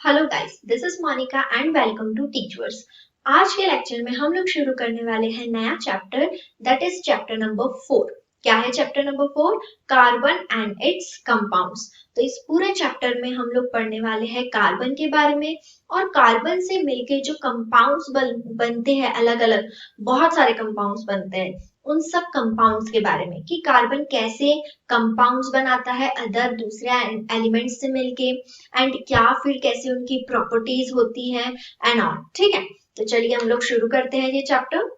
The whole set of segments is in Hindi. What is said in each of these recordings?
Hello guys, this is Monika and welcome to teachers. आज के लेक्चर में हम लोग शुरू करने वाले हैं नया chapter, that is chapter number 4। क्या है chapter number 4? Carbon and it's compounds. तो इस पूरे चैप्टर में हम लोग पढ़ने वाले हैं कार्बन के बारे में, और कार्बन से मिलके जो कंपाउंड्स बनते हैं, अलग अलग बहुत सारे कंपाउंड्स बनते हैं, उन सब कंपाउंड्स के बारे में कि कार्बन कैसे कंपाउंड्स बनाता है अदर दूसरे एलिमेंट्स से मिलके, एंड क्या फिर कैसे उनकी प्रॉपर्टीज होती है एंड ऑल। ठीक है, तो चलिए हम लोग शुरू करते हैं ये चैप्टर।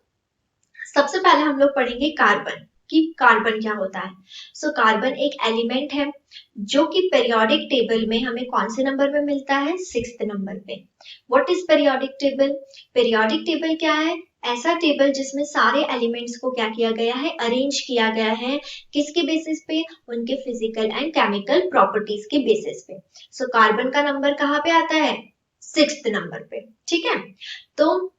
सबसे पहले हम लोग पढ़ेंगे कार्बन कि कार्बन क्या होता है। सो कार्बन एक एलिमेंट है जो कि पेरियोडिक टेबल में हमें कौन से नंबर पे मिलता है? 6th नंबर पे। What is periodic table? Periodic table क्या है? ऐसा टेबल जिसमें सारे एलिमेंट्स को क्या किया गया है? अरेंज किया गया है। किसके बेसिस पे? उनके फिजिकल एंड केमिकल प्रॉपर्टीज के बेसिस पे। सो कार्बन का नंबर कहाँ पे आता है? 6th नंबर पे। ठीक है, तो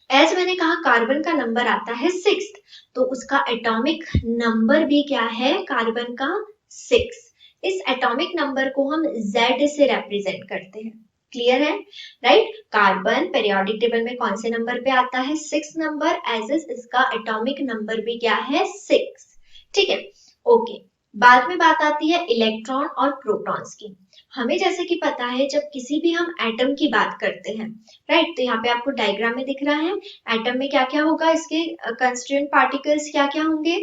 एज मैंने कहा कार्बन का नंबर आता है 6th, तो उसका एटॉमिक नंबर भी क्या है? कार्बन का 6। इस एटॉमिक नंबर को हम Z से रिप्रेजेंट करते हैं। क्लियर है? राइट, कार्बन पेरियोडिक टेबल में कौन से नंबर पे आता है? 6 नंबर, एज इज इसका एटॉमिक नंबर भी क्या है? 6। ठीक है, ओके। बाद में बात आती है इलेक्ट्रॉन और प्रोटॉन्स की। हमें जैसे कि पता है, जब किसी भी हम एटम की बात करते हैं, राइट, तो यहाँ पे आपको डायग्राम में दिख रहा है एटम में क्या क्या होगा, इसके कंस्टिट्यूएंट पार्टिकल्स क्या क्या होंगे।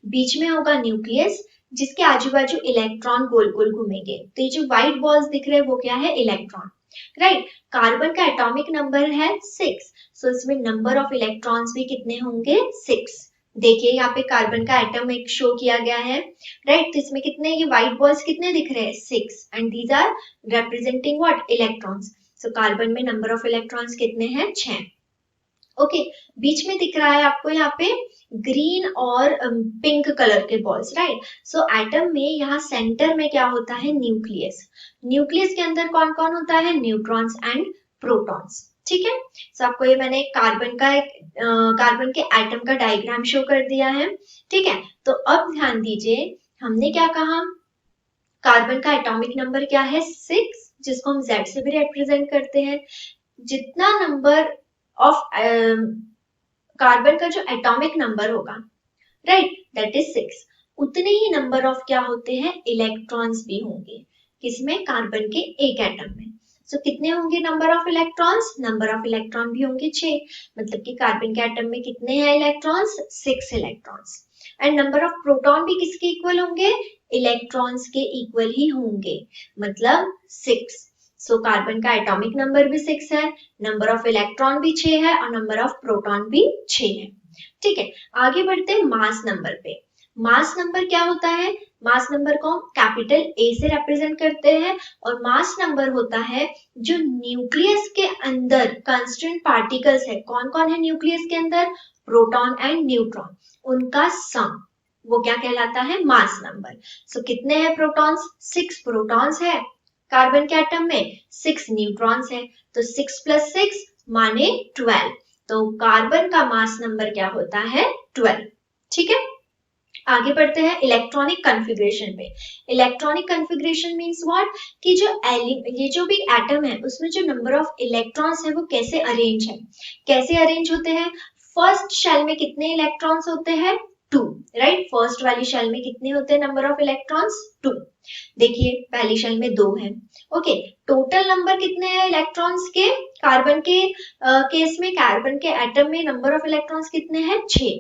बीच में होगा न्यूक्लियस, जिसके आजू बाजू इलेक्ट्रॉन गोल गोल घूमेंगे। तो ये जो व्हाइट बॉल्स दिख रहे हैं वो क्या है? इलेक्ट्रॉन। राइट, कार्बन का एटॉमिक नंबर है 6, सो इसमें नंबर ऑफ इलेक्ट्रॉन्स भी कितने होंगे? 6। देखिए यहाँ पे कार्बन का एटम एक शो किया गया है। राइट, तो इसमें कितने, ये व्हाइट बॉल्स कितने दिख रहे हैं? 6, and these are representing what? Electrons. So carbon में नंबर ऑफ इलेक्ट्रॉन्स कितने हैं? 6। ओके, बीच में दिख रहा है आपको यहाँ पे ग्रीन और पिंक कलर के बॉल्स। राइट, सो एटम में यहाँ सेंटर में क्या होता है? न्यूक्लियस। न्यूक्लियस के अंदर कौन कौन होता है? Neutrons and protons. ठीक है, सो आपको ये मैंने कार्बन के एटम का डायग्राम शो कर दिया है। ठीक है, तो अब ध्यान दीजिए, हमने क्या कहा? कार्बन का एटॉमिक नंबर क्या है? 6, जिसको हम Z से भी रिप्रेजेंट करते हैं। जितना नंबर ऑफ कार्बन का जो एटॉमिक नंबर होगा, राइट, दैट इज 6, उतने ही नंबर ऑफ क्या होते हैं? इलेक्ट्रॉन्स भी होंगे। किसमें? कार्बन के एक एटम में। सो कितने होंगे number of electrons? Number of electron भी होंगे 6, मतलब कि कार्बन के एटम में कितने हैं electrons? 6 electrons. And number of proton भी किसके इक्वल होंगे? इलेक्ट्रॉन्स के इक्वल ही होंगे, मतलब 6। सो कार्बन का एटॉमिक नंबर भी 6 है, नंबर ऑफ इलेक्ट्रॉन भी 6 है, और नंबर ऑफ प्रोटॉन भी 6 है। ठीक है, आगे बढ़ते हैं मास नंबर पे। मास नंबर क्या होता है? मास नंबर को हम कैपिटल A से रिप्रेजेंट करते हैं, और मास नंबर होता है जो न्यूक्लियस के अंदर कंस्टिट्यूएंट पार्टिकल्स है। कौन कौन है न्यूक्लियस के अंदर? प्रोटॉन एंड न्यूट्रॉन, उनका सम, वो क्या कहलाता है? Mass number. सो कितने हैं प्रोटॉन्स? 6 प्रोटॉन्स है कार्बन के एटम में, 6 न्यूट्रॉन्स है, तो 6 + 6 माने 12। तो कार्बन का मास नंबर क्या होता है? 12। ठीक है, आगे बढ़ते हैं इलेक्ट्रॉनिक कॉन्फ़िगरेशन पे। इलेक्ट्रॉनिक कॉन्फ़िगरेशन मींस व्हाट, कि ये जो भी एटम है उसमें जो नंबर ऑफ इलेक्ट्रॉन्स है वो कैसे अरेंज है। कैसे अरेंज होते हैं? फर्स्ट शेल में कितने इलेक्ट्रॉन्स होते हैं? 2। राइट, फर्स्ट वाली शेल में कितने होते हैं नंबर ऑफ इलेक्ट्रॉन्स? 2। देखिए पहली शेल में 2 है। ओके, टोटल नंबर कितने हैं इलेक्ट्रॉन्स के? कार्बन के केस में, कार्बन के एटम में नंबर ऑफ इलेक्ट्रॉन्स कितने हैं? 6।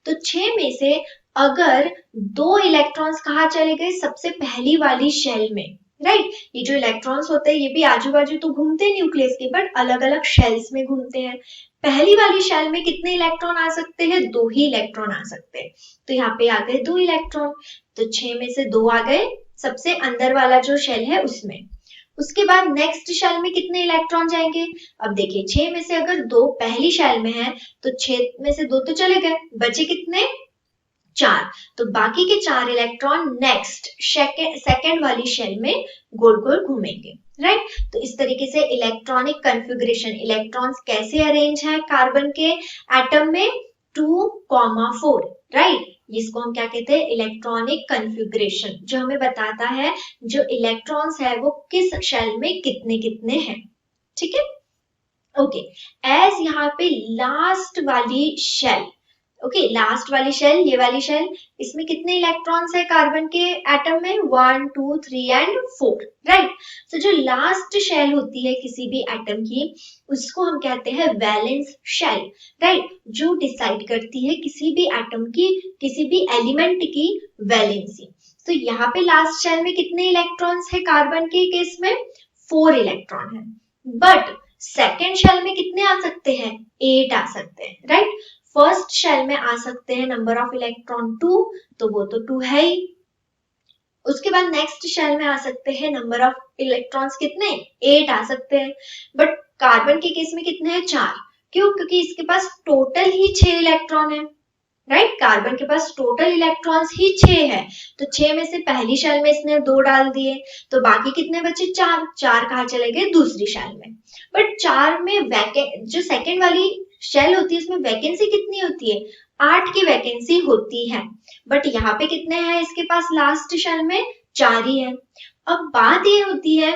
तो 6 में से अगर 2 इलेक्ट्रॉन्स कहाँ चले गए? सबसे पहली वाली शेल में। राइट, ये जो इलेक्ट्रॉन्स होते हैं ये भी आजू बाजू तो घूमते हैं न्यूक्लियस के, बट अलग अलग शेल्स में घूमते हैं। पहली वाली शेल में कितने इलेक्ट्रॉन आ सकते हैं? 2 ही इलेक्ट्रॉन आ सकते हैं, तो यहाँ पे आ गए 2 इलेक्ट्रॉन। तो 6 में से 2 आ गए सबसे अंदर वाला जो शेल है उसमें। उसके बाद नेक्स्ट शेल में कितने इलेक्ट्रॉन जाएंगे? अब देखिए 6 में से अगर 2 पहली शेल में है तो 6 में से 2 तो चले गए, बचे कितने? 4। तो बाकी के 4 इलेक्ट्रॉन नेक्स्ट सेकेंड वाली शेल में गोल गोल घूमेंगे। राइट, तो इस तरीके से इलेक्ट्रॉनिक कॉन्फ़िगरेशन, इलेक्ट्रॉन्स कैसे अरेंज है कार्बन के एटम में? 2,4। राइट, इसको हम क्या कहते हैं? इलेक्ट्रॉनिक कॉन्फ़िगरेशन, जो हमें बताता है जो इलेक्ट्रॉन्स है वो किस शेल में कितने कितने हैं। ठीक है। ओके, एज यहाँ पे लास्ट वाली शेल, ओके लास्ट वाली शेल, ये वाली शेल, इसमें कितने इलेक्ट्रॉन्स है कार्बन के एटम में, 1 2 3 एंड 4, राइट। तो जो लास्ट शेल होती है किसी भी एटम की, उसको हम कहते हैं वैलेंस शेल, राइट, जो डिसाइड करती है किसी भी एटम की, किसी भी एलिमेंट की वैलेंसी। तो यहाँ पे लास्ट शेल में कितने इलेक्ट्रॉन्स है कार्बन के केस में, 4 इलेक्ट्रॉन है, बट सेकेंड शेल में कितने आ सकते हैं, 8 आ सकते हैं, राइट। फर्स्ट शेल में आ सकते हैं नंबर ऑफ इलेक्ट्रॉन 2, तो वो तो 2 है ही। उसके बाद नेक्स्ट शेल में आ सकते हैं नंबर ऑफ इलेक्ट्रॉन्स कितने, 8 आ सकते हैं, बट कार्बन के केस में कितने हैं, 4। क्यों, क्योंकि इसके पास टोटल ही 6 इलेक्ट्रॉन है, राइट। कार्बन के पास टोटल इलेक्ट्रॉन्स ही 6 है, तो 6 में से पहली शेल में इसने 2 डाल दिए, तो बाकी कितने बचे, 4। 4 कहाँ चले गए, दूसरी शेल में। बट 4 में जो सेकेंड वाली शेल होती है उसमें वैकेंसी कितनी होती है, 8 की वैकेंसी होती है, बट यहाँ पे कितने हैं इसके पास लास्ट शेल में, 4 ही है। अब बात ये होती है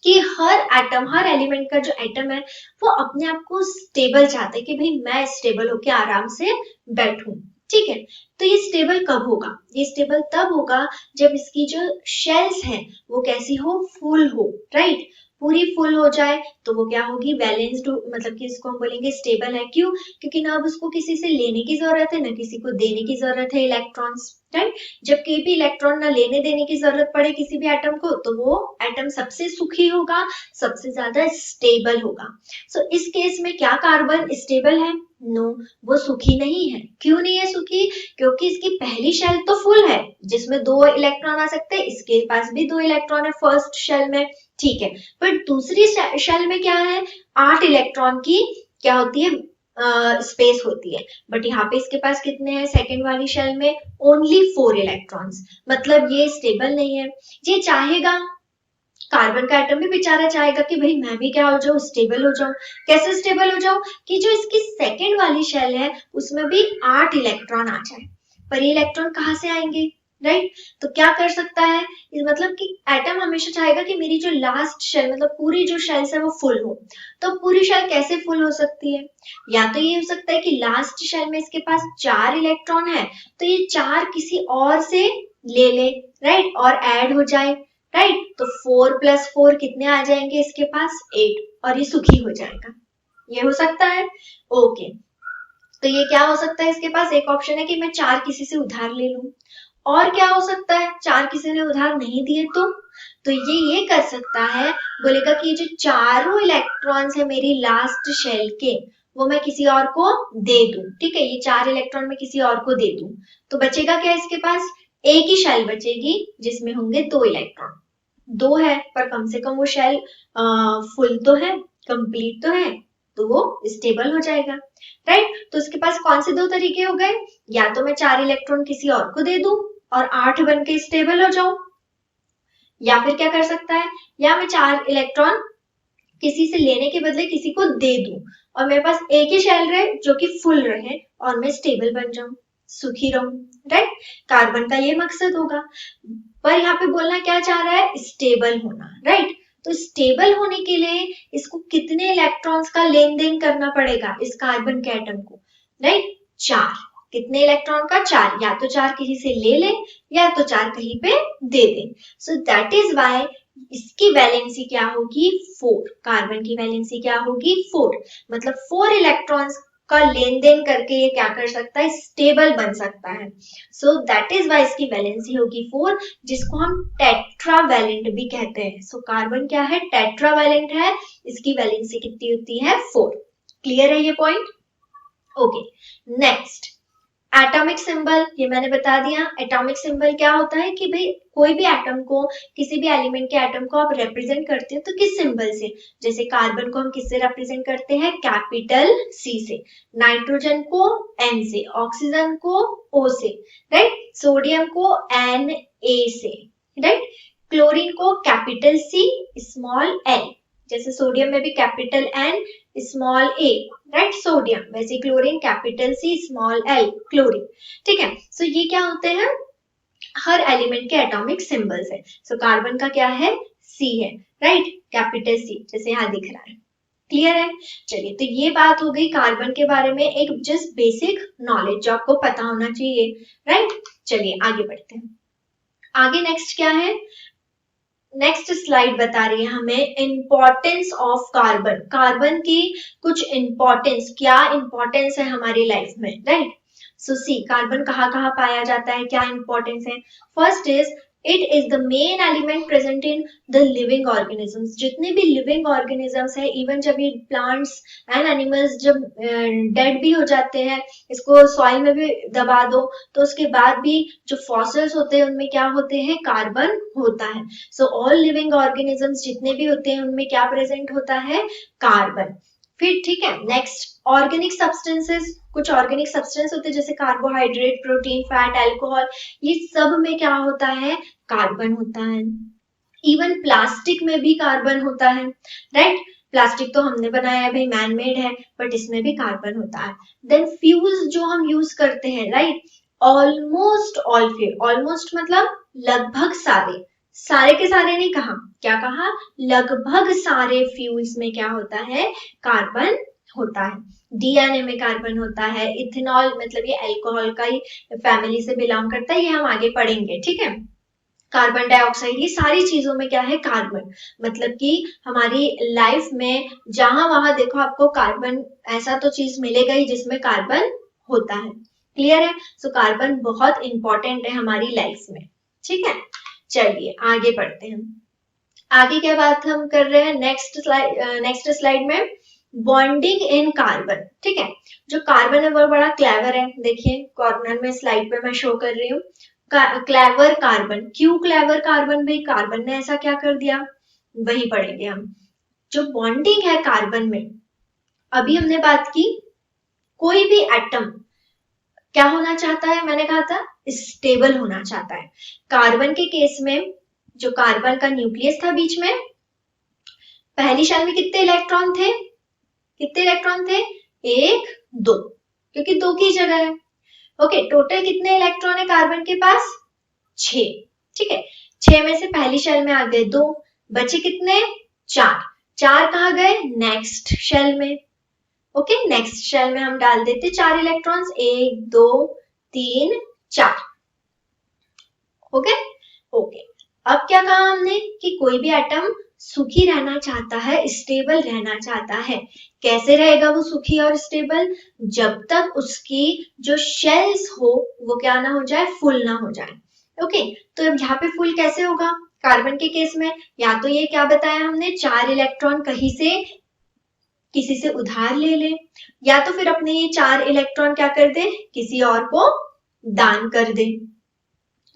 कि हर एटम, हर एलिमेंट का जो एटम है वो अपने आप को स्टेबल चाहता है कि भाई मैं स्टेबल होके आराम से बैठूं, ठीक है। तो ये स्टेबल कब होगा, ये स्टेबल तब होगा जब इसकी जो शेल्स हैं वो कैसी हो, फुल हो, राइट। पूरी फुल हो जाए तो वो क्या होगी, बैलेंस्ड, मतलब कि इसको हम बोलेंगे स्टेबल है। क्यों, क्योंकि ना अब उसको किसी से लेने की जरूरत है ना किसी को देने की जरूरत है इलेक्ट्रॉन्स, राइट। जब कोई भी इलेक्ट्रॉन ना लेने देने की जरूरत पड़े किसी भी एटम को, तो वो एटम सबसे सुखी होगा, सबसे ज्यादा स्टेबल होगा। सो इस केस में क्या कार्बन स्टेबल है, नो, वो सुखी नहीं है। क्यों नहीं है सुखी, क्योंकि इसकी पहली शेल तो फुल है जिसमें 2 इलेक्ट्रॉन आ सकते हैं, इसके पास भी 2 इलेक्ट्रॉन है फर्स्ट शेल में, ठीक है। पर दूसरी शेल में क्या है, 8 इलेक्ट्रॉन की क्या होती है, स्पेस होती है, बट यहाँ पे इसके पास कितने हैं सेकेंड वाली शेल में, ओनली 4 इलेक्ट्रॉन्स, मतलब ये स्टेबल नहीं है। ये चाहेगा, कार्बन का एटम भी बेचारा चाहेगा कि भाई मैं भी क्या हो जाऊं, स्टेबल हो जाऊं। कैसे स्टेबल हो जाऊं, कि जो इसकी सेकेंड वाली शेल है उसमें भी 8 इलेक्ट्रॉन आ जाए, पर ये इलेक्ट्रॉन कहाँ से आएंगे, राइट। तो क्या कर सकता है, मतलब कि एटम हमेशा चाहेगा कि मेरी जो लास्ट शेल, मतलब पूरी जो शेल्स है वो फुल हो। तो पूरी शेल कैसे फुल हो सकती है, या तो ये हो सकता है कि लास्ट शेल में इसके पास 4 इलेक्ट्रॉन है, तो ये 4 किसी और से ले ले, राइट, और ऐड हो जाए, राइट। तो 4 + 4 कितने आ जाएंगे इसके पास, 8, और ये सुखी हो जाएगा, ये हो सकता है। ओके, तो ये क्या हो सकता है इसके पास, एक ऑप्शन है कि मैं 4 किसी से उधार ले लूं, और क्या हो सकता है, 4 किसी ने उधार नहीं दिए तो ये कर सकता है, बोलेगा कि जो चारों इलेक्ट्रॉन्स है मेरी लास्ट शेल के, वो मैं किसी और को दे दूं, ठीक है, ये 4 इलेक्ट्रॉन मैं किसी और को दे दूं, तो बचेगा क्या इसके पास, एक ही शेल बचेगी जिसमें होंगे 2 इलेक्ट्रॉन। 2 है पर कम से कम वो शेल फुल तो है, कंप्लीट तो है, तो वो स्टेबल हो जाएगा, राइट। तो उसके पास कौन से 2 तरीके हो गए, या तो मैं 4 इलेक्ट्रॉन किसी और को दे दूं और 8 बन के स्टेबल हो जाऊं, या फिर क्या कर सकता है, या मैं 4 इलेक्ट्रॉन किसी से लेने के बदले किसी को दे दूं और मेरे पास एक ही शेल रहे जो कि फुल रहे और मैं स्टेबल बन जाऊं, सुखी रहूं, राइट। कार्बन का ये मकसद होगा, पर यहाँ पे बोलना क्या चाह रहा है, स्टेबल होना, राइट। तो स्टेबल होने के लिए इसको कितने इलेक्ट्रॉन्स का लेन देन करना पड़ेगा इस कार्बन के एटम को, राइट, 4। कितने इलेक्ट्रॉन का, 4, या तो 4 किसी से ले ले या तो 4 कहीं पे दे दे। सो दैट इज वाई इसकी वैलेंसी क्या होगी, 4, कार्बन की वैलेंसी क्या होगी, 4, मतलब 4 इलेक्ट्रॉन्स का लेन देन करके ये क्या कर सकता है, स्टेबल बन सकता है। सो दैट इज वाई इसकी वैलेंसी होगी 4, जिसको हम टेट्रावैलेंट भी कहते हैं। सो कार्बन क्या है, टेट्रावैलेंट है, इसकी वैलेंसी कितनी होती है, 4। क्लियर है ये point, okay. Next atomic symbol, ये मैंने बता दिया। एटॉमिक सिंबल क्या होता है कि भाई कोई भी एटम को, किसी भी एलिमेंट के एटम को आप रिप्रेजेंट करते हो तो किस सिंबल से, जैसे कार्बन को हम किससे रिप्रेजेंट करते हैं, कैपिटल सी से, नाइट्रोजन को एन से, ऑक्सीजन को ओ से, राइट, सोडियम को एन ए से, राइट, क्लोरीन को कैपिटल सी स्मॉल एल, जैसे सोडियम में भी capital N small A, right, sodium, वैसे chlorine capital C small L, chlorine, ठीक है। सो ये क्या होते हैं, हर एलिमेंट के एटॉमिक सिंबल्स है। सो कार्बन का क्या है, सी है, राइट, कैपिटल सी, जैसे यहाँ दिख रहा है। क्लियर है? चलिए, तो ये बात हो गई कार्बन के बारे में, एक जस्ट बेसिक नॉलेज जो आपको पता होना चाहिए, राइट। चलिए आगे बढ़ते हैं। आगे नेक्स्ट क्या है? नेक्स्ट स्लाइड बता रही है हमें इंपॉर्टेंस ऑफ कार्बन। कार्बन की कुछ इंपॉर्टेंस, क्या इंपॉर्टेंस है हमारी लाइफ में, राइट। सो सी, कार्बन कहाँ कहाँ पाया जाता है, क्या इंपॉर्टेंस है? First is it is the main element present in the living organisms. जितने भी लिविंग ऑर्गेनिजम्स है, इवन जब ये प्लांट्स एंड एनिमल्स जब डेड भी हो जाते हैं, इसको सॉइल में भी दबा दो तो उसके बाद भी जो फॉसिल्स होते हैं उनमें क्या होते हैं, कार्बन होता है। सो ऑल लिविंग ऑर्गेनिजम्स जितने भी होते हैं उनमें क्या प्रेजेंट होता है, कार्बन। फिर ठीक है, नेक्स्ट ऑर्गेनिक सब्सटेंसेस। कुछ ऑर्गेनिक सब्सटेंस होते हैं जैसे कार्बोहाइड्रेट, प्रोटीन, फैट, अल्कोहल, ये सब में क्या होता है, कार्बन होता है। इवन प्लास्टिक में भी कार्बन होता है, राइट। प्लास्टिक तो हमने बनाया है भाई, मैन मेड है, बट इसमें भी कार्बन होता है। देन फ्यूल्स जो हम यूज करते हैं, right, almost all fuel, almost मतलब लगभग सारे, सारे के सारे नहीं कहा, क्या कहा, लगभग सारे फ्यूल्स में क्या होता है, कार्बन होता है। डीएनए में कार्बन होता है। इथेनॉल मतलब ये अल्कोहल का ही फैमिली से बिलोंग करता है, ये हम आगे पढ़ेंगे, ठीक है। कार्बन डाइऑक्साइड, ये सारी चीजों में क्या है, कार्बन। मतलब कि हमारी लाइफ में जहां वहां देखो आपको कार्बन, ऐसा तो चीज मिलेगा ही जिसमें कार्बन होता है। क्लियर है? सो कार्बन बहुत इंपॉर्टेंट है हमारी लाइफ में, ठीक है। चलिए आगे बढ़ते हैं। आगे क्या बात हम कर रहे हैं, नेक्स्ट स्लाइड में बॉन्डिंग इन कार्बन, ठीक है। जो कार्बन है वो बड़ा क्लेवर है, देखिए कॉर्नर में स्लाइड पे मैं शो कर रही हूँ। क्लेवर कार्बन, क्यों क्लेवर कार्बन भाई, कार्बन ने ऐसा क्या कर दिया, वही पढ़ेंगे हम। जो बॉन्डिंग है कार्बन में, अभी हमने बात की, कोई भी एटम क्या होना चाहता है, मैंने कहा था स्टेबल होना चाहता है। कार्बन के केस में जो कार्बन का न्यूक्लियस था बीच में, पहली शेल में कितने इलेक्ट्रॉन थे, कितने इलेक्ट्रॉन थे, एक, दो, क्योंकि दो की जगह है। ओके, टोटल कितने इलेक्ट्रॉन है कार्बन के पास, 6, ठीक है। 6 में से पहली शेल में आ गए 2, बचे कितने, 4, 4 कहाँ गए, नेक्स्ट शेल में। ओके, नेक्स्ट शेल में हम डाल देते 4 इलेक्ट्रॉन्स, 1 2 3 4। ओके ओके, अब क्या कहा हमने कि कोई भी एटम सुखी रहना चाहता है, स्टेबल रहना चाहता है। कैसे रहेगा वो सुखी और स्टेबल, जब तक उसकी जो शेल्स हो वो क्या ना हो जाए, फुल ना हो जाए। ओके, तो अब यहाँ पे फुल कैसे होगा, कार्बन के केस में या तो ये क्या बताया हमने, 4 इलेक्ट्रॉन कहीं से किसी से उधार ले ले, या तो फिर अपने ये 4 इलेक्ट्रॉन क्या कर दे, किसी और को दान कर दे,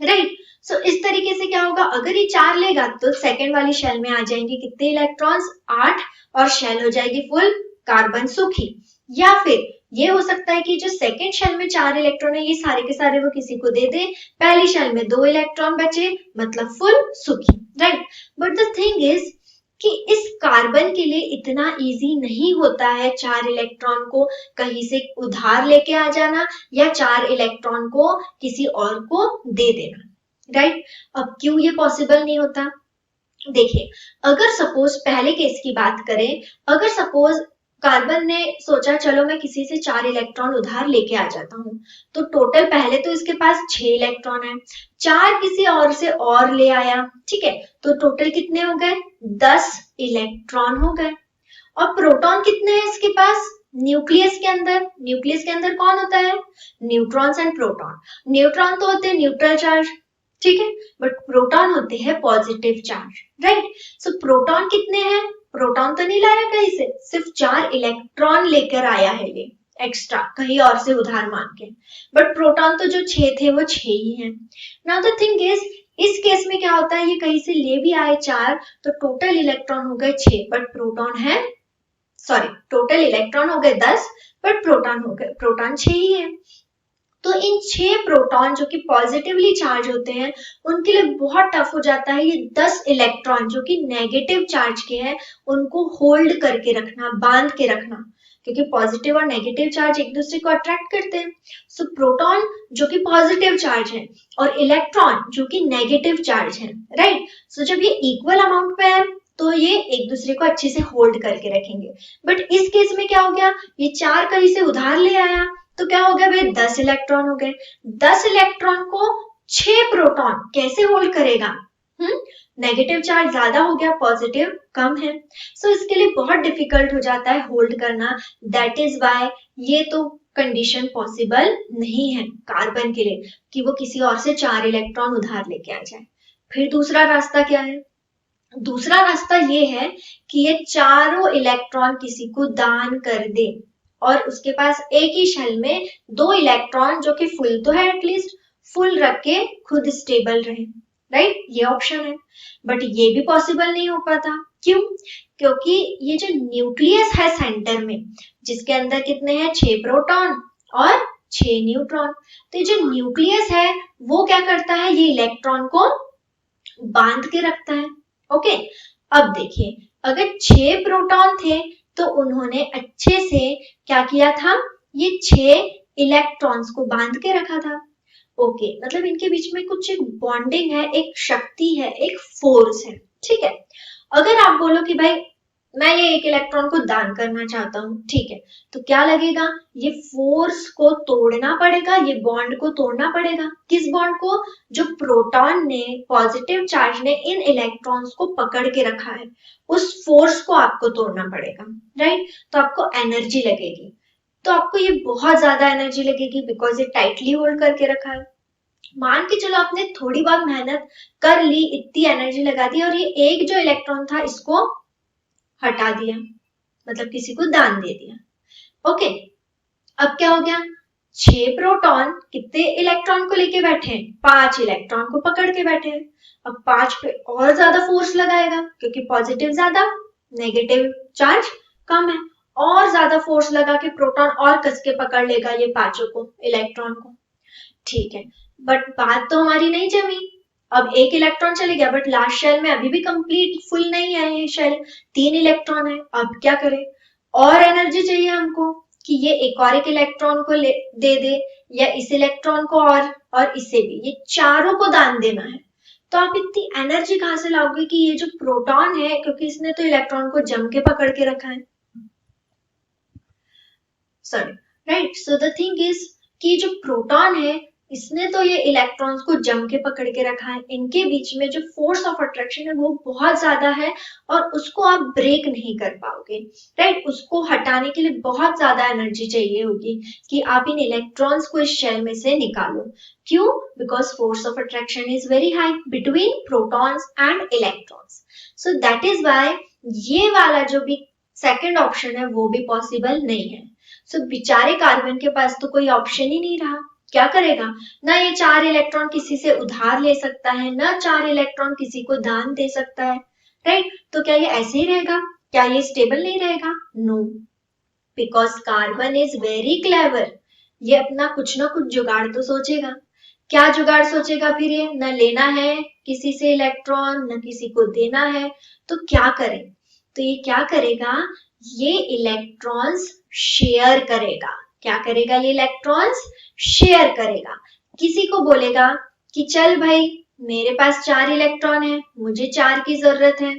राइट। सो इस तरीके से क्या होगा, अगर ये 4 लेगा तो सेकेंड वाली शेल में आ जाएंगे कितने इलेक्ट्रॉन्स, 8, और शेल हो जाएगी फुल, कार्बन सुखी। या फिर ये हो सकता है कि जो सेकेंड शेल में 4 इलेक्ट्रॉन है ये सारे के सारे वो किसी को दे दे, पहली शेल में 2 इलेक्ट्रॉन बचे, मतलब फुल सुखी, right. But the thing is कि इस कार्बन के लिए इतना इजी नहीं होता है 4 इलेक्ट्रॉन को कहीं से उधार लेके आ जाना, या 4 इलेक्ट्रॉन को किसी और को दे देना, राइट। अब क्यों ये पॉसिबल नहीं होता, देखिए, अगर सपोज पहले केस की बात करें, अगर सपोज कार्बन ने सोचा चलो मैं किसी से 4 इलेक्ट्रॉन उधार लेके आ जाता हूँ, तो टोटल पहले तो इसके पास 6 इलेक्ट्रॉन है, 4 किसी और से और ले आया, ठीक है, तो टोटल कितने हो गए, 10 इलेक्ट्रॉन हो गए। और प्रोटॉन कितने हैं इसके पास, न्यूक्लियस के अंदर, न्यूक्लियस के अंदर कौन होता है, न्यूट्रॉन्स एंड प्रोटॉन। न्यूट्रॉन तो होते हैं न्यूट्रल चार्ज, ठीक है, बट प्रोटॉन होते हैं पॉजिटिव चार्ज, राइट। सो प्रोटॉन कितने हैं, प्रोटॉन तो नहीं लाया कहीं से, सिर्फ 4 इलेक्ट्रॉन लेकर आया है ये एक्स्ट्रा कहीं और से उधार मांग के, बट प्रोटॉन तो जो 6 थे वो 6 ही हैं। नाउ द थिंग इज, इस केस में क्या होता है, ये कहीं से ले भी आए 4, तो टोटल इलेक्ट्रॉन हो गए 6, बट प्रोटॉन है, सॉरी, टोटल इलेक्ट्रॉन हो गए 10, बट प्रोटॉन हो गए, प्रोटॉन 6 ही है। तो इन 6 प्रोटॉन जो कि पॉजिटिवली चार्ज होते हैं उनके लिए बहुत टफ हो जाता है ये 10 इलेक्ट्रॉन जो कि नेगेटिव चार्ज के हैं उनको होल्ड करके रखना, बांध के रखना, क्योंकि पॉजिटिव और नेगेटिव चार्ज एक दूसरे को अट्रैक्ट करते हैं। सो प्रोटॉन जो कि पॉजिटिव चार्ज है और इलेक्ट्रॉन जो कि नेगेटिव चार्ज है, राइट। सो जब ये इक्वल अमाउंट में है तो ये एक दूसरे को अच्छे से होल्ड करके रखेंगे। बट इस केस में क्या हो गया, ये 4 कहीं से उधार ले आया तो क्या हो गया भाई, 10 इलेक्ट्रॉन हो गए। 10 इलेक्ट्रॉन को 6 प्रोटॉन कैसे होल्ड करेगा? नेगेटिव चार्ज ज्यादा हो गया, पॉजिटिव कम है। सो इसके लिए बहुत डिफिकल्ट हो जाता है होल्ड करना। दैट इज वाई ये तो कंडीशन पॉसिबल नहीं है कार्बन के लिए कि वो किसी और से 4 इलेक्ट्रॉन उधार लेके आ जाए। फिर दूसरा रास्ता क्या है? दूसरा रास्ता ये है कि ये चारों इलेक्ट्रॉन किसी को दान कर दे और उसके पास एक ही शेल में 2 इलेक्ट्रॉन जो कि फुल तो है एटलीस्ट, फुल रख के खुद स्टेबल रहे, राइट। ये ऑप्शन है, बट ये भी पॉसिबल नहीं हो पाता। क्यों? क्योंकि ये जो न्यूक्लियस है सेंटर में, जिसके अंदर कितने हैं, 6 प्रोटॉन और 6 न्यूट्रॉन, तो ये जो न्यूक्लियस है वो क्या करता है, ये इलेक्ट्रॉन को बांध के रखता है। ओके, अब देखिए अगर 6 प्रोटॉन थे तो उन्होंने अच्छे से क्या किया था, ये 6 इलेक्ट्रॉन्स को बांध के रखा था। ओके, मतलब इनके बीच में कुछ एक बॉन्डिंग है, एक शक्ति है, एक फोर्स है, ठीक है। अगर आप बोलो कि भाई मैं ये एक इलेक्ट्रॉन को दान करना चाहता हूँ, ठीक है, तो क्या लगेगा, ये फोर्स को तोड़ना पड़ेगा, ये बॉन्ड को तोड़ना पड़ेगा। किस बॉन्ड को? जो प्रोटॉन ने, पॉजिटिव चार्ज ने इन इलेक्ट्रॉन्स को पकड़ के रखा है, उस फोर्स को आपको तोड़ना पड़ेगा, राइट। तो आपको एनर्जी लगेगी, तो आपको ये बहुत ज्यादा एनर्जी लगेगी बिकॉज ये टाइटली होल्ड करके रखा है। मान के चलो आपने थोड़ी बहुत मेहनत कर ली, इतनी एनर्जी लगा दी और ये एक जो इलेक्ट्रॉन था इसको हटा दिया, मतलब किसी को दान दे दिया। ओके, अब क्या हो गया, 6 प्रोटॉन कितने इलेक्ट्रॉन को लेके बैठे हैं, 5 इलेक्ट्रॉन को पकड़ के बैठे हैं। अब 5 पे और ज्यादा फोर्स लगाएगा क्योंकि पॉजिटिव ज्यादा, नेगेटिव चार्ज कम है, और ज्यादा फोर्स लगा के प्रोटॉन और कस के पकड़ लेगा ये पांचों को, इलेक्ट्रॉन को, ठीक है। बट बात तो हमारी नहीं जमी, अब एक इलेक्ट्रॉन चले गया बट लास्ट शेल में अभी भी कंप्लीट फुल नहीं है ये शेल, 3 इलेक्ट्रॉन है। अब क्या करें, और एनर्जी चाहिए हमको कि ये एक इलेक्ट्रॉन को दे दे या इस इलेक्ट्रॉन को और इसे भी, ये चारों को दान देना है। तो आप इतनी एनर्जी कहां से लाओगे कि ये जो प्रोटॉन है, क्योंकि इसने तो इलेक्ट्रॉन को जम के पकड़ के रखा है, sorry, right. So the thing is कि जो प्रोटॉन है इसने तो ये इलेक्ट्रॉन्स को जम के पकड़ के रखा है, इनके बीच में जो फोर्स ऑफ अट्रैक्शन है वो बहुत ज्यादा है और उसको आप ब्रेक नहीं कर पाओगे, राइट। उसको हटाने के लिए बहुत ज्यादा एनर्जी चाहिए होगी कि आप इन इलेक्ट्रॉन्स को इस शेल में से निकालो। क्यों? Because force of attraction is very high between protons and electrons. So that is why ये वाला जो भी सेकेंड ऑप्शन है वो भी पॉसिबल नहीं है। सो बेचारे कार्बन के पास तो कोई ऑप्शन ही नहीं रहा, क्या करेगा, ना ये 4 इलेक्ट्रॉन किसी से उधार ले सकता है, ना 4 इलेक्ट्रॉन किसी को दान दे सकता है, राइट। तो क्या ये ऐसे ही रहेगा, क्या ये स्टेबल नहीं रहेगा? No, because carbon is very clever, ये अपना कुछ ना कुछ जुगाड़ तो सोचेगा। क्या जुगाड़ सोचेगा फिर ये, न लेना है किसी से इलेक्ट्रॉन, न किसी को देना है, तो क्या करे, तो ये क्या करेगा, ये इलेक्ट्रॉन्स शेयर करेगा। क्या करेगा, ये इलेक्ट्रॉन्स शेयर करेगा। किसी को बोलेगा कि चल भाई मेरे पास 4 इलेक्ट्रॉन है, मुझे 4 की जरूरत है,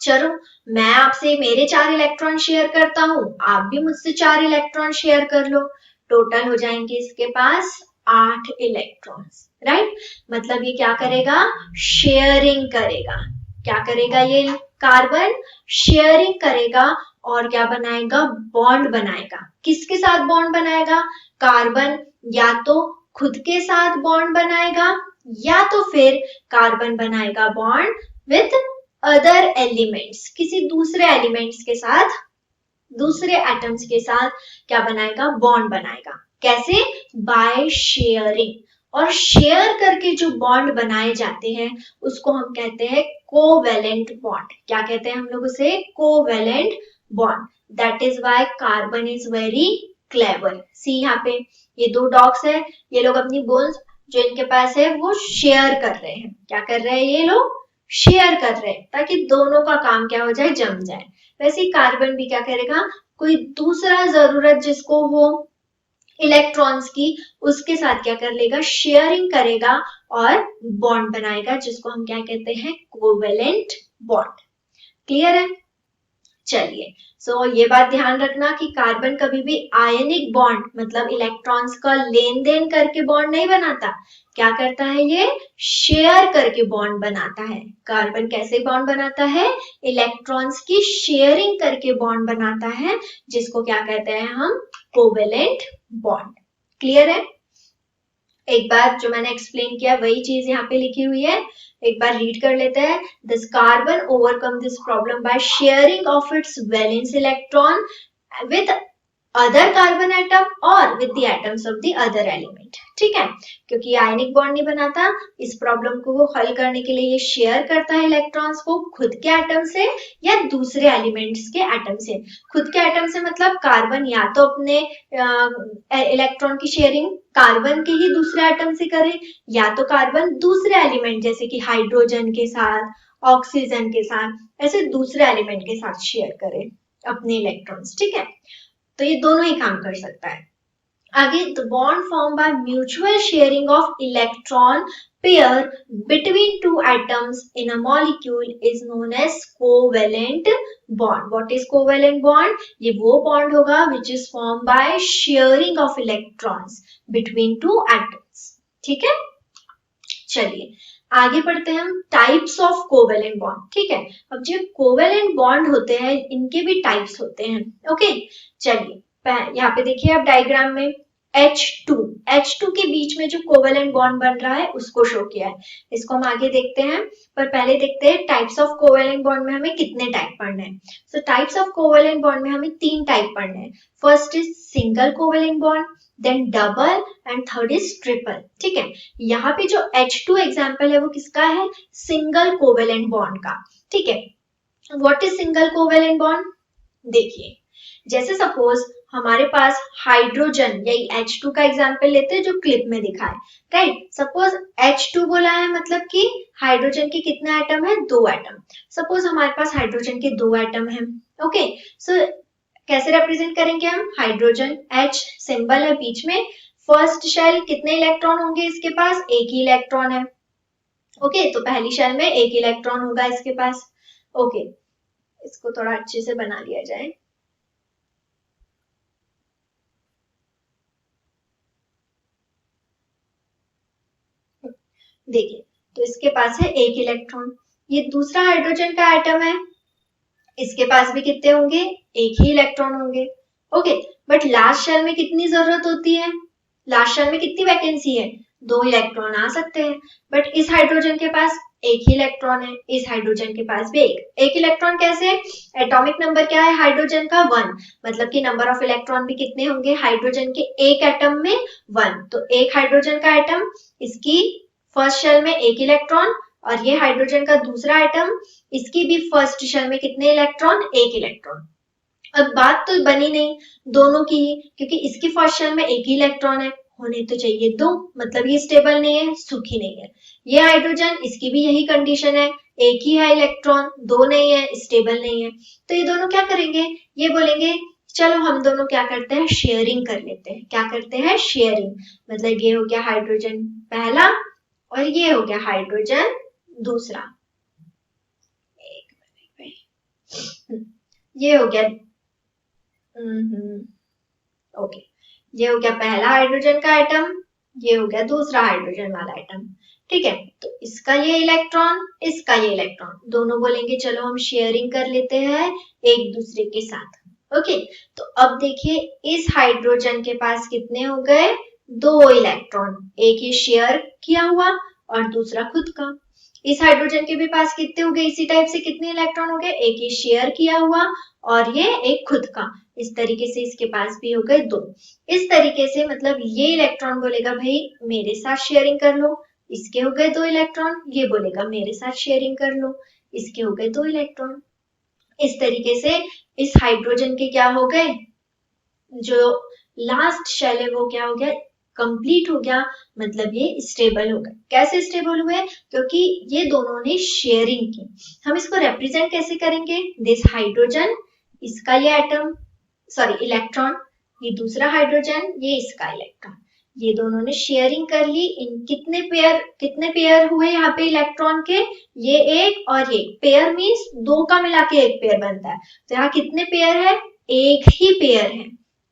चलो मैं आपसे मेरे 4 इलेक्ट्रॉन शेयर करता हूं, आप भी मुझसे 4 इलेक्ट्रॉन शेयर कर लो, टोटल हो जाएंगे इसके पास 8 इलेक्ट्रॉन्स, राइट। मतलब ये क्या करेगा, शेयरिंग करेगा। क्या करेगा ये कार्बन, शेयरिंग करेगा और क्या बनाएगा, बॉन्ड बनाएगा। किसके साथ बॉन्ड बनाएगा, कार्बन या तो खुद के साथ बॉन्ड बनाएगा या तो फिर कार्बन बनाएगा बॉन्ड विथ अदर एलिमेंट्स, किसी दूसरे एलिमेंट्स के साथ, दूसरे एटम्स के साथ क्या बनाएगा, बॉन्ड बनाएगा। कैसे? By sharing. और शेयर करके जो बॉन्ड बनाए जाते हैं उसको हम कहते हैं कोवेलेंट बॉन्ड। क्या कहते हैं हम लोग उसे, covalent bond. That is why carbon is very clever. See यहाँ पे ये दो डॉग्स है, ये लोग अपनी बोन्स जो इनके पास है वो शेयर कर रहे हैं। क्या कर रहे हैं ये लोग? शेयर कर रहे हैं, ताकि दोनों का काम क्या हो जाए, जम जाए। वैसे ही कार्बन भी क्या करेगा, कोई दूसरा जरूरत जिसको हो इलेक्ट्रॉन्स की, उसके साथ क्या कर लेगा, शेयरिंग करेगा और बॉन्ड बनाएगा, जिसको हम क्या कहते हैं, कोवेलेंट बॉन्ड। क्लियर है? चलिए, ये बात ध्यान रखना कि कार्बन कभी भी आयनिक बॉन्ड मतलब इलेक्ट्रॉन्स का लेन देन करके बॉन्ड नहीं बनाता। क्या करता है, ये शेयर करके बॉन्ड बनाता है। कार्बन कैसे बॉन्ड बनाता है, इलेक्ट्रॉन्स की शेयरिंग करके बॉन्ड बनाता है, जिसको क्या कहते हैं हम, कोवेलेंट बॉन्ड। क्लियर है? एक बार जो मैंने एक्सप्लेन किया वही चीज यहाँ पे लिखी हुई है, एक बार रीड कर लेते हैं। This carbon overcome this problem by sharing of its valence electron with other carbon atom और with the atoms of the other element. ठीक है, क्योंकि आयनिक बॉन्ड नहीं बनाता, इस प्रॉब्लम को वो हल करने के लिए ये शेयर करता है इलेक्ट्रॉन्स को खुद के एटम से या दूसरे एलिमेंट्स के एटम से। खुद के एटम से मतलब कार्बन या तो अपने इलेक्ट्रॉन की शेयरिंग कार्बन के ही दूसरे एटम से करे, या तो कार्बन दूसरे एलिमेंट जैसे कि हाइड्रोजन के साथ, ऑक्सीजन के साथ, ऐसे दूसरे एलिमेंट के साथ शेयर करे अपने इलेक्ट्रॉन्स। ठीक है, तो ये दोनों ही काम कर सकता है। आगे, the bond form by mutual sharing of electron pair between two atoms in a molecule is known as covalent bond. What is covalent bond? ये वो बॉन्ड होगा which is form by sharing of electrons between two atoms. ठीक है, चलिए आगे पढ़ते हैं हम टाइप्स ऑफ कोवेलेंट बॉन्ड। ठीक है, अब जो कोवेलेंट बॉन्ड होते हैं इनके भी टाइप्स होते हैं। ओके, चलिए यहाँ पे देखिए आप डायग्राम में H2 के बीच में जो कोवेलेंट बॉन्ड बन रहा है उसको शो किया है। इसको हम आगे देखते हैं, पर पहले देखते हैं टाइप्स ऑफ कोवेलेंट बॉन्ड में हमें कितने टाइप पढ़ने हैं। So types of covalent bond में हमें 3 टाइप पढ़ने हैं। First is single covalent bond, then double and third is triple. ठीक है, यहाँ पे जो H2 एग्जाम्पल है वो किसका है, सिंगल कोवेलेंट बॉन्ड का। ठीक है, what is single covalent bond? देखिए, जैसे सपोज हमारे पास हाइड्रोजन, यही H2 का एग्जाम्पल लेते हैं जो क्लिप में दिखा है। राइट, सपोज H2 बोला है मतलब कि हाइड्रोजन के कितने एटम है, 2 एटम। सपोज हमारे पास हाइड्रोजन के 2 एटम है। ओके, सो कैसे रिप्रेजेंट करेंगे हम, हाइड्रोजन H सिंबल है बीच में, फर्स्ट शेल कितने इलेक्ट्रॉन होंगे इसके पास, एक ही इलेक्ट्रॉन है। ओके, तो पहली शेल में एक इलेक्ट्रॉन होगा इसके पास। ओके, इसको थोड़ा अच्छे से बना लिया जाए। देखिए, तो इसके पास है एक इलेक्ट्रॉन। ये दूसरा हाइड्रोजन का एटम है, इसके पास भी कितने होंगे, एक ही इलेक्ट्रॉन होंगे। ओके, बट लास्ट शेल में कितनी जरूरत होती है, लास्ट शेल में कितनी वैकेंसी है, 2 इलेक्ट्रॉन आ सकते हैं। बट इस हाइड्रोजन के पास एक ही इलेक्ट्रॉन है, इस हाइड्रोजन के पास भी एक इलेक्ट्रॉन। कैसे, एटॉमिक नंबर क्या है हाइड्रोजन का, 1, मतलब कि नंबर ऑफ इलेक्ट्रॉन भी कितने होंगे हाइड्रोजन के एक एटम में, 1। तो एक हाइड्रोजन का एटम, इसकी फर्स्ट शेल में एक इलेक्ट्रॉन, और ये हाइड्रोजन का दूसरा एटम, इसकी भी फर्स्ट शेल में कितने इलेक्ट्रॉन, एक इलेक्ट्रॉन। अब बात तो बनी नहीं दोनों की ही, क्योंकि इसकी फर्स्ट शेल में एक ही इलेक्ट्रॉन है, होने तो चाहिए 2, मतलब ये स्टेबल नहीं है, सुखी नहीं है। ये हाइड्रोजन, इसकी भी यही कंडीशन है, एक ही है इलेक्ट्रॉन, 2 नहीं है, स्टेबल नहीं है। तो ये दोनों क्या करेंगे, ये बोलेंगे चलो हम दोनों क्या करते हैं, शेयरिंग कर लेते हैं। क्या करते हैं, शेयरिंग, मतलब ये हो गया हाइड्रोजन पहला और ये हो गया हाइड्रोजन दूसरा। ये हो गया, ओके, ये हो गया पहला हाइड्रोजन का एटम, ये हो गया दूसरा हाइड्रोजन वाला एटम। ठीक है, तो इसका ये इलेक्ट्रॉन, इसका ये इलेक्ट्रॉन, दोनों बोलेंगे चलो हम शेयरिंग कर लेते हैं एक दूसरे के साथ। ओके, तो अब देखिए इस हाइड्रोजन के पास कितने हो गए, 2 इलेक्ट्रॉन, एक ये शेयर किया हुआ और दूसरा खुद का। इस हाइड्रोजन के भी पास कितने हो गए, इसी टाइप से कितने इलेक्ट्रॉन हो गए, एक ये शेयर किया हुआ और ये एक खुद का। इस तरीके से इसके पास भी हो गए 2। इस तरीके से मतलब ये इलेक्ट्रॉन बोलेगा भाई मेरे साथ शेयरिंग कर लो, इसके हो गए 2 इलेक्ट्रॉन, ये बोलेगा मेरे साथ शेयरिंग कर लो, इसके हो गए 2 इलेक्ट्रॉन। इस तरीके से इस हाइड्रोजन के क्या हो गए, जो लास्ट शेल है वो क्या हो गया, कंप्लीट हो गया, मतलब ये स्टेबल हो गए। कैसे स्टेबल हुए, क्योंकि ये दोनों ने शेयरिंग की। हम इसको रिप्रेजेंट कैसे करेंगे, दिस हाइड्रोजन, इसका ये एटम सॉरी इलेक्ट्रॉन, ये दूसरा हाइड्रोजन, ये इसका इलेक्ट्रॉन, ये दोनों ने शेयरिंग कर ली। इन कितने पेयर हुए यहाँ पे इलेक्ट्रॉन के, ये एक और ये पेयर, मीन्स दो का मिला के एक पेयर बनता है। तो यहाँ कितने पेयर है, एक ही पेयर है,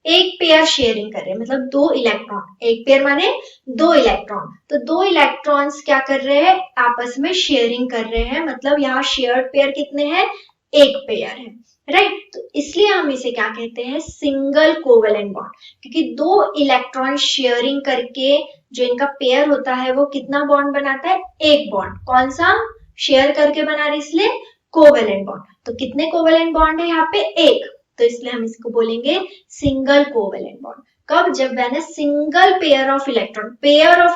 एक पेयर शेयरिंग कर रहे हैं, मतलब दो इलेक्ट्रॉन, एक पेयर माने दो इलेक्ट्रॉन, तो दो इलेक्ट्रॉन्स क्या कर रहे हैं, आपस में शेयरिंग कर रहे हैं, मतलब यहाँ शेयर्ड पेयर कितने हैं, एक पेयर है, राइट। तो इसलिए हम इसे क्या कहते हैं, सिंगल कोवेलेंट बॉन्ड, क्योंकि दो इलेक्ट्रॉन शेयरिंग करके जो इनका पेयर होता है वो कितना बॉन्ड बनाता है, एक बॉन्ड। कौन सा, शेयर करके बना रहे, इसलिए कोवेलेंट बॉन्ड। तो कितने कोवेलेंट बॉन्ड है यहाँ पे, एक, तो इसलिए हम इसको बोलेंगे सिंगल कोवेलेंट बॉन्ड। कब, जब मैंने सिंगल पेयर ऑफ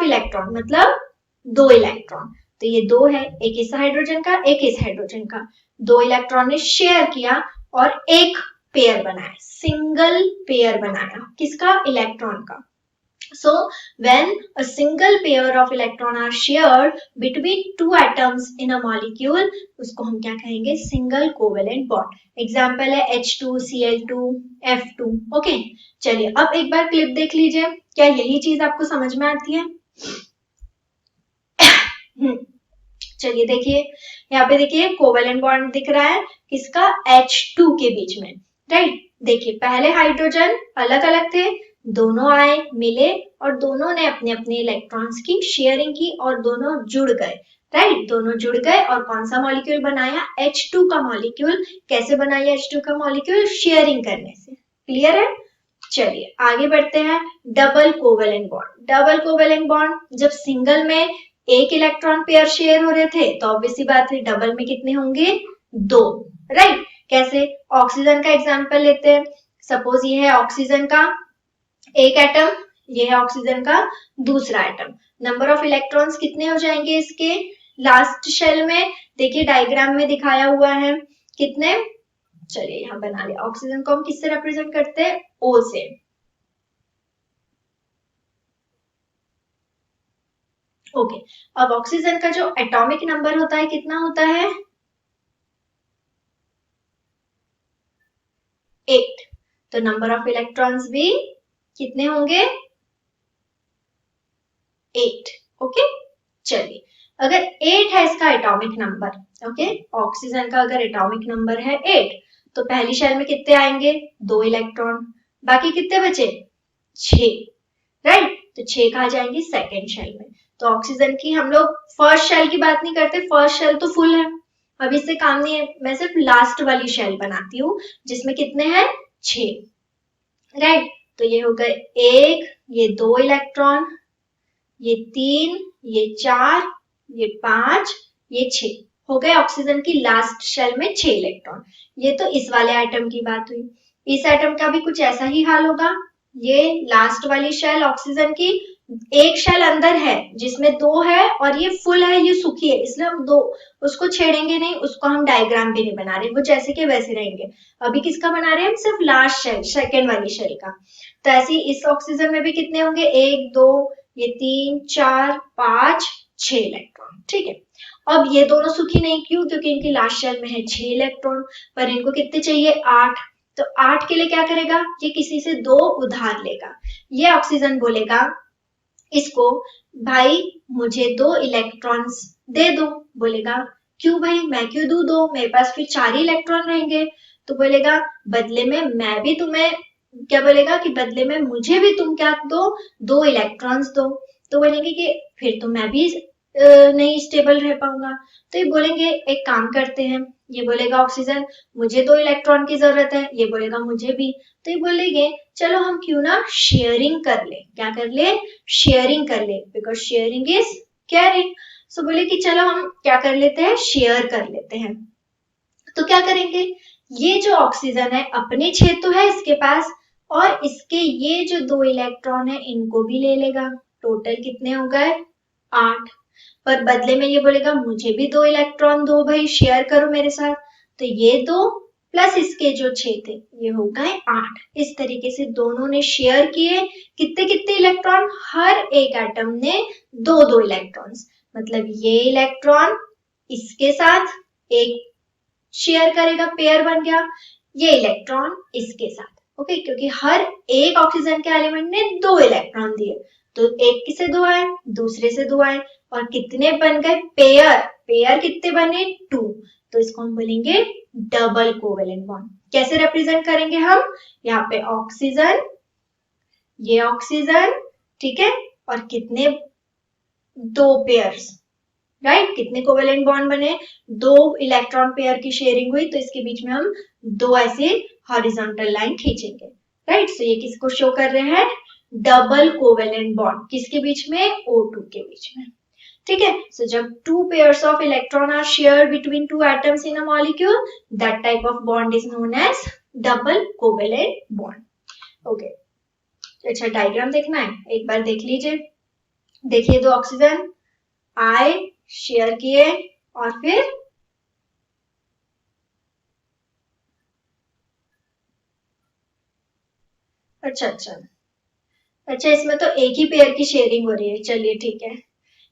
इलेक्ट्रॉन मतलब दो इलेक्ट्रॉन, तो ये दो है, एक इस हाइड्रोजन का एक इस हाइड्रोजन का, दो इलेक्ट्रॉन ने शेयर किया और एक पेयर बनाया, सिंगल पेयर बनाया, किसका, इलेक्ट्रॉन का। So when a single pair of electron are shared between two atoms in a molecule, उसको हम क्या कहेंगे, सिंगल कोवेलेंट बॉन्ड। एग्जाम्पल है H2Cl2 F2। ओके, चलिए अब एक बार क्लिप देख लीजिए, क्या यही चीज आपको समझ में आती है। चलिए देखिए, यहाँ पे देखिए कोवेलेंट बॉन्ड दिख रहा है किसका, H2 के बीच में, राइट। देखिए पहले हाइड्रोजन अलग अलग थे, दोनों आए मिले और दोनों ने अपने अपने इलेक्ट्रॉन्स की शेयरिंग की और दोनों जुड़ गए, राइट। दोनों जुड़ गए और कौन सा मॉलिक्यूल बनाया, H2 का मॉलिक्यूल। कैसे बनाया H2 का मॉलिक्यूल, शेयरिंग करने से। क्लियर है, चलिए आगे बढ़ते हैं। Double covalent bond, double covalent bond जब सिंगल में एक इलेक्ट्रॉन पेयर शेयर हो रहे थे तो ऑब्वियसली बात है डबल में कितने होंगे, दो, राइट। कैसे, ऑक्सीजन का एग्जांपल लेते हैं। सपोज ये है ऑक्सीजन का एक एटम, ये है ऑक्सीजन का दूसरा एटम। नंबर ऑफ इलेक्ट्रॉन्स कितने हो जाएंगे इसके लास्ट शेल में, देखिए डायग्राम में दिखाया हुआ है कितने। चलिए यहाँ बना लिया, ऑक्सीजन को हम किससे रिप्रेजेंट करते हैं, O से। ओके, अब ऑक्सीजन का जो एटॉमिक नंबर होता है कितना होता है, 8। तो नंबर ऑफ इलेक्ट्रॉन्स भी कितने होंगे, 8। ओके, चलिए अगर 8 है इसका एटॉमिक नंबर, ओके, ऑक्सीजन का अगर एटॉमिक नंबर है 8, तो पहली शेल में कितने आएंगे, 2 इलेक्ट्रॉन, बाकी कितने बचे, 6, राइट। तो 6 कहाँ जाएंगे, सेकेंड शेल में। तो ऑक्सीजन की हम लोग फर्स्ट शेल की बात नहीं करते, फर्स्ट शेल तो फुल है, अब इससे काम नहीं है, मैं सिर्फ लास्ट वाली शेल बनाती हूँ जिसमें कितने हैं, 6, राइट। तो ये हो गए 1, ये 2 इलेक्ट्रॉन, ये 3, ये 4, ये 5, ये 6, हो गए ऑक्सीजन की लास्ट शेल में 6 इलेक्ट्रॉन। ये तो इस वाले एटम की बात हुई, इस एटम का भी कुछ ऐसा ही हाल होगा। ये लास्ट वाली शेल ऑक्सीजन की, एक शेल अंदर है जिसमें 2 है और ये फुल है, ये सूखी है, इसलिए हम दो उसको छेड़ेंगे नहीं, उसको हम डायग्राम भी नहीं बना रहे, वो जैसे के वैसे रहेंगे। अभी किसका बना रहे हैं हम, सिर्फ लास्ट शेल, सेकेंड वाली शेल का। तो ऐसे ही इस ऑक्सीजन में भी कितने होंगे, 1 2, ये 3 4 5 6 इलेक्ट्रॉन, ठीक है। अब ये दोनों सुखी नहीं, क्यों, क्योंकि इनकी लास्ट शेल में है 6 इलेक्ट्रॉन, पर इनको कितने चाहिए, 8। तो 8 के लिए क्या करेगा, ये किसी से 2 उधार लेगा। ये ऑक्सीजन बोलेगा इसको, भाई मुझे 2 इलेक्ट्रॉन्स दे दो। बोलेगा क्यों भाई, मैं क्यों दूं 2, मेरे पास फिर 4 ही इलेक्ट्रॉन रहेंगे। तो बोलेगा बदले में मैं भी तुम्हें, क्या बोलेगा कि बदले में मुझे भी तुम क्या दो, 2 इलेक्ट्रॉन्स दो। तो बोलेंगे कि फिर तो मैं भी नहीं स्टेबल रह पाऊंगा। तो ये बोलेंगे एक काम करते हैं, ये बोलेगा ऑक्सीजन मुझे 2 इलेक्ट्रॉन की जरूरत है, ये बोलेगा मुझे भी। तो ये बोलेंगे चलो हम क्यों ना शेयरिंग कर ले, क्या कर ले, शेयरिंग कर ले, बिकॉज शेयरिंग इज केयरिंग। सो बोले कि चलो हम क्या कर लेते हैं, शेयर कर लेते हैं। तो क्या करेंगे, ये जो ऑक्सीजन है अपने 6 तो है इसके पास, और इसके ये जो 2 इलेक्ट्रॉन है इनको भी ले लेगा। टोटल कितने हो गए, 8। पर बदले में ये बोलेगा मुझे भी 2 इलेक्ट्रॉन दो भाई, शेयर करो मेरे साथ। तो ये 2 प्लस इसके जो 6 थे ये हो गए 8। इस तरीके से दोनों ने शेयर किए कितने कितने इलेक्ट्रॉन, हर एक एटम ने दो दो इलेक्ट्रॉन्स, मतलब ये इलेक्ट्रॉन इसके साथ एक शेयर करेगा, पेयर बन गया, ये इलेक्ट्रॉन इसके साथ, ओके, क्योंकि हर एक ऑक्सीजन के एलिमेंट ने दो इलेक्ट्रॉन दिए, तो एक से दो आए, दूसरे से दो आए, और कितने बन गए, पेयर, पेयर कितने बने, 2, तो इसको हम बोलेंगे डबल कोवेलेंट बॉन्ड। कैसे रिप्रेजेंट करेंगे हम, यहाँ पे ऑक्सीजन, ये ऑक्सीजन, ठीक है, और कितने, दो पेयर्स, राइट, कितने कोवेलेंट बॉन्ड बने, दो इलेक्ट्रॉन पेयर की शेयरिंग हुई, तो इसके बीच में हम दो ऐसे हॉरिजॉन्टल लाइन खींचेंगे, राइट। सो ये किसको शो कर रहे हैं, डबल कोवेलेंट बॉन्ड, किसके बीच में, O2 के बीच में, ठीक है। सो जब two pairs of electron are shared between two atoms in a molecule, that type of bond is known as double covalent bond, okay. अच्छा, डायग्राम देखना है, एक बार देख लीजिए, देखिए दो ऑक्सीजन आए, शेयर किए, और फिर अच्छा इसमें तो एक ही पेयर की शेयरिंग हो रही है, चलिए ठीक है।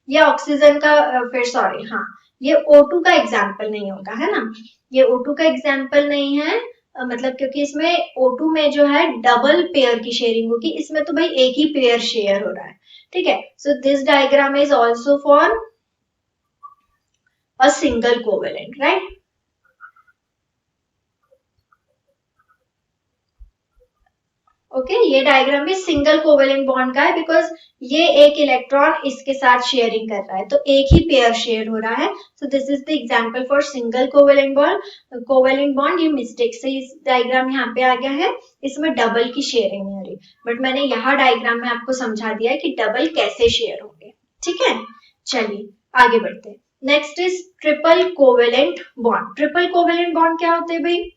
ये ऑक्सीजन का फिर सॉरी, हाँ, ये O2 का एग्जाम्पल नहीं होगा, है ना, ये O2 का एग्जाम्पल नहीं है, मतलब क्योंकि इसमें O2 में जो है डबल पेयर की शेयरिंग होगी, इसमें तो भाई एक ही पेयर शेयर हो रहा है, ठीक है। So this diagram is also for a single covalent, right. Okay, ये डायग्राम भी सिंगल कोवेलेंट बॉन्ड का है, बिकॉज ये एक इलेक्ट्रॉन इसके साथ शेयरिंग कर रहा है, तो एक ही पेयर शेयर हो रहा है, so this is the example for single covalent bond. Covalent bond, ये मिस्टेक से इस डायग्राम यहाँ पे आ गया है, इसमें डबल की शेयरिंग नहीं हो रही, बट मैंने यहाँ डायग्राम में आपको समझा दिया है कि डबल कैसे शेयर होंगे, ठीक है। चलिए आगे बढ़ते हैं। Next is triple covalent bond. Triple covalent bond क्या होते हैं भाई,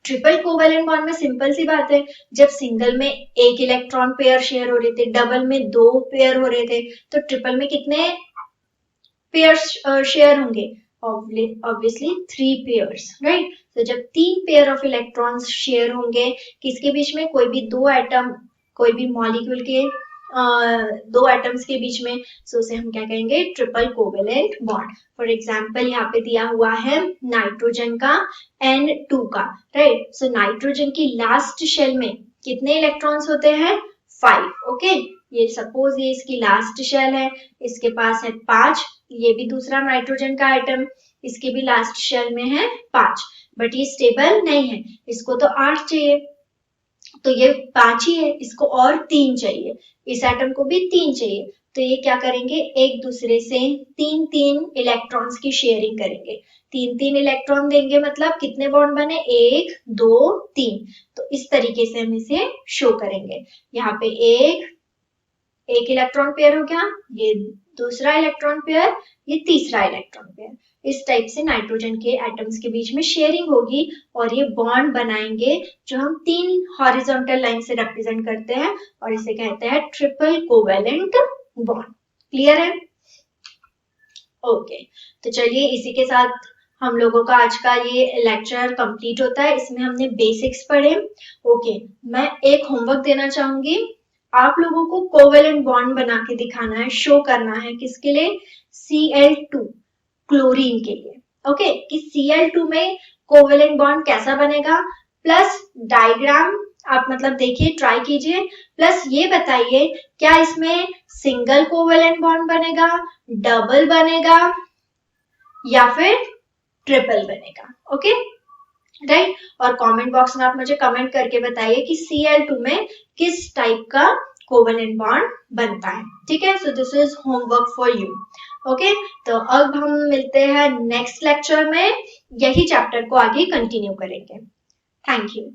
ट्रिपल कोवेलेंट बॉन्ड में सिंपल सी बात है, जब सिंगल में एक इलेक्ट्रॉन पेयर शेयर हो रहे थे, डबल में दो पेयर हो रहे थे, तो ट्रिपल में कितने पेयर शेयर होंगे, ऑब्वियसली 3 पेयर्स, राइट। तो जब 3 पेयर ऑफ इलेक्ट्रॉन्स शेयर होंगे किसके बीच में, कोई भी दो एटम, कोई भी मॉलिक्यूल के दो एटम्स के बीच में, सो उसे हम क्या कहेंगे, triple covalent bond. For example यहाँ पे दिया हुआ है नाइट्रोजन का N2 का, राइट। सो नाइट्रोजन की लास्ट शेल में कितने इलेक्ट्रॉन्स होते हैं, 5, ओके। ये सपोज ये इसकी लास्ट शेल है, इसके पास है 5, ये भी दूसरा नाइट्रोजन का आइटम, इसके भी लास्ट शेल में है 5, बट ये स्टेबल नहीं है, इसको तो 8 चाहिए, तो ये 5 ही है, इसको और 3 चाहिए, इस एटम को भी 3 चाहिए, तो ये क्या करेंगे, एक दूसरे से 3-3 इलेक्ट्रॉन्स की शेयरिंग करेंगे, 3-3 इलेक्ट्रॉन देंगे, मतलब कितने बॉन्ड बने, 1 2 3, तो इस तरीके से हम इसे शो करेंगे। यहाँ पे एक इलेक्ट्रॉन पेयर हो गया, ये दूसरा इलेक्ट्रॉन पेयर, ये तीसरा इलेक्ट्रॉन पेयर, इस टाइप से नाइट्रोजन के एटम्स के बीच में शेयरिंग होगी, और ये बॉन्ड बनाएंगे जो हम 3 हॉरिजॉन्टल लाइन से रिप्रेजेंट करते हैं, और इसे कहते हैं ट्रिपल कोवेलेंट बॉन्ड। क्लियर है, ओके। तो चलिए इसी के साथ हम लोगों का आज का ये लेक्चर कंप्लीट होता है, इसमें हमने बेसिक्स पढ़े, ओके। मैं एक होमवर्क देना चाहूंगी, आप लोगों को कोवेलेंट बॉन्ड बना के दिखाना है, शो करना है, किसके लिए, Cl2 क्लोरीन के लिए, ओके, कि Cl2 में कोवेलेंट बॉन्ड कैसा बनेगा, प्लस डायग्राम आप मतलब देखिए, ट्राई कीजिए, प्लस ये बताइए क्या इसमें सिंगल कोवेलेंट बॉन्ड बनेगा, डबल बनेगा, या फिर ट्रिपल बनेगा, ओके, राइट। और कमेंट बॉक्स में आप मुझे कमेंट करके बताइए कि Cl2 में किस टाइप का कोवेलेंट बॉन्ड बनता है, ठीक है। So this is homework for you, okay. तो अब हम मिलते हैं नेक्स्ट लेक्चर में, यही चैप्टर को आगे कंटिन्यू करेंगे। Thank you.